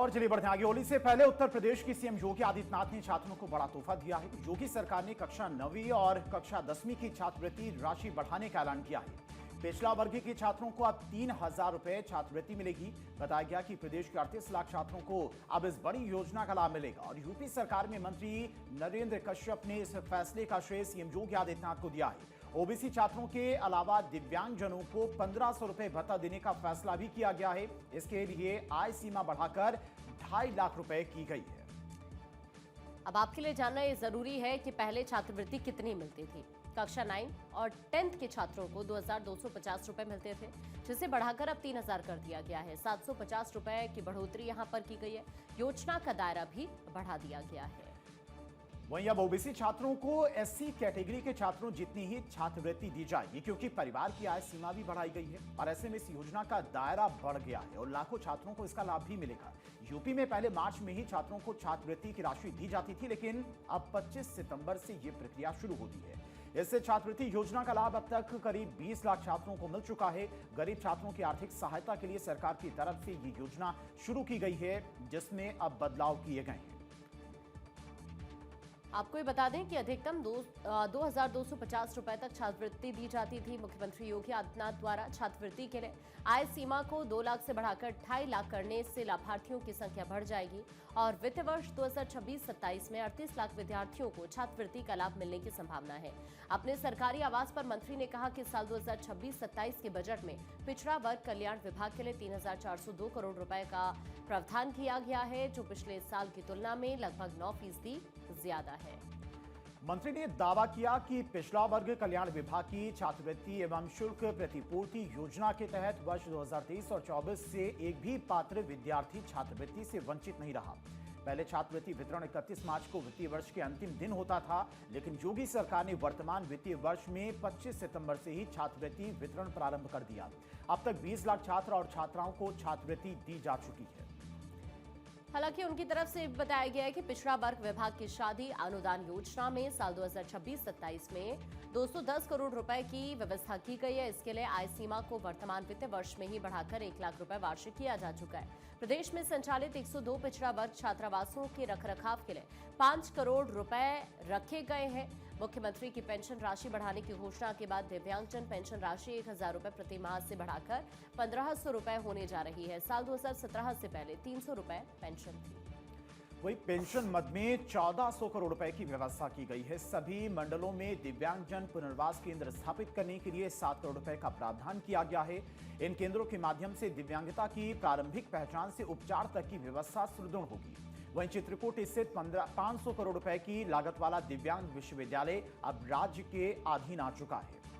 और चलिए बढ़ते हैं आगे। होली से पहले उत्तर प्रदेश की सीएम योगी आदित्यनाथ ने छात्रों को बड़ा तोहफा दिया है। योगी सरकार ने कक्षा 9वीं और कक्षा 10वीं की छात्रवृत्ति राशि बढ़ाने का ऐलान किया है। पिछड़ा वर्ग के छात्रों को अब 3,000 रुपए छात्रवृत्ति मिलेगी। बताया गया कि प्रदेश के 38 लाख छात्रों को अब इस बड़ी योजना का लाभ मिलेगा और यूपी सरकार में मंत्री नरेंद्र कश्यप ने इस फैसले का श्रेय सीएम योगी आदित्यनाथ को दिया है। ओबीसी छात्रों के अलावा दिव्यांगजनों को 1,500 रुपए भत्ता देने का फैसला भी किया गया है। इसके लिए आय सीमा बढ़ाकर 2.5 लाख रुपए की गई है। अब आपके लिए जानना ये जरूरी है कि पहले छात्रवृत्ति कितनी मिलती थी। कक्षा 9 और 10th के छात्रों को 2,250 रुपए मिलते थे, जिसे बढ़ाकर अब 3,000 कर दिया गया है। 750 रुपए की बढ़ोतरी यहां पर की गई है। योजना का दायरा भी बढ़ा दिया गया है। वहीं अब ओबीसी छात्रों को एससी कैटेगरी के छात्रों जितनी ही छात्रवृत्ति दी जाएगी, क्योंकि परिवार की आय सीमा भी बढ़ाई गई है और ऐसे में इस योजना का दायरा बढ़ गया है और लाखों छात्रों को इसका लाभ भी मिलेगा। यूपी में पहले मार्च में ही छात्रों को छात्रवृत्ति की राशि दी जाती थी, लेकिन अब 25 सितंबर से यह प्रक्रिया शुरू होती है। इससे छात्रवृत्ति योजना का लाभ अब तक करीब 20 लाख छात्रों को मिल चुका है। गरीब छात्रों की आर्थिक सहायता के लिए सरकार की तरफ से ये योजना शुरू की गई है, जिसमें अब बदलाव किए गए हैं। आपको ये बता दें कि अधिकतम 2,250 रुपए तक छात्रवृत्ति दी जाती थी। मुख्यमंत्री योगी आदित्यनाथ द्वारा छात्रवृत्ति के लिए आय सीमा को 2 लाख से बढ़ाकर 2.5 लाख करने से लाभार्थियों की संख्या बढ़ जाएगी और वित्त वर्ष 2026-27 में 38 लाख विद्यार्थियों को छात्रवृत्ति का लाभ मिलने की संभावना है। अपने सरकारी आवास पर मंत्री ने कहा कि साल 2026-27 के बजट में पिछड़ा वर्ग कल्याण विभाग के लिए 3,402 करोड़ रुपए का प्रावधान किया गया है, जो पिछले साल की तुलना में लगभग 9% ज्यादा है। मंत्री ने दावा किया कि पिछड़ा वर्ग कल्याण विभाग की छात्रवृत्ति एवं शुल्क प्रतिपूर्ति योजना के तहत वर्ष 2023 और 24 से एक भी पात्र विद्यार्थी छात्रवृत्ति से वंचित नहीं रहा। पहले छात्रवृत्ति वितरण 31 मार्च को वित्तीय वर्ष के अंतिम दिन होता था, लेकिन योगी सरकार ने वर्तमान वित्तीय वर्ष में 25 सितंबर से ही छात्रवृत्ति वितरण प्रारंभ कर दिया। अब तक 20 लाख छात्र और छात्राओं को छात्रवृत्ति दी जा चुकी है। हालांकि उनकी तरफ से बताया गया है कि पिछड़ा वर्ग विभाग की शादी अनुदान योजना में साल 2026-27 में 210 करोड़ रुपए की व्यवस्था की गई है। इसके लिए आय सीमा को वर्तमान वित्तीय वर्ष में ही बढ़ाकर 1 लाख रुपए वार्षिक किया जा चुका है। प्रदेश में संचालित 102 पिछड़ा वर्ग छात्रावासों के रखरखाव के लिए 5 करोड़ रुपए रखे गए हैं। मुख्यमंत्री की पेंशन राशि बढ़ाने की घोषणा के बाद दिव्यांगजन पेंशन राशि 1,000 रुपए प्रति माह से बढ़ाकर 1,500 रुपए होने जा रही है। साल 2017 से पहले 300 रुपए पेंशन थी। वही पेंशन मद में 1,400 करोड़ रुपए की व्यवस्था की गई है। सभी मंडलों में दिव्यांगजन पुनर्वास केंद्र स्थापित करने के लिए 7 करोड़ रुपए का प्रावधान किया गया है। इन केंद्रों के माध्यम से दिव्यांगता की प्रारंभिक पहचान से उपचार तक की व्यवस्था सुदृढ़ होगी। वहीं चित्रकूट स्थित 500 करोड़ रुपए की लागत वाला दिव्यांग विश्वविद्यालय अब राज्य के अधीन आ चुका है।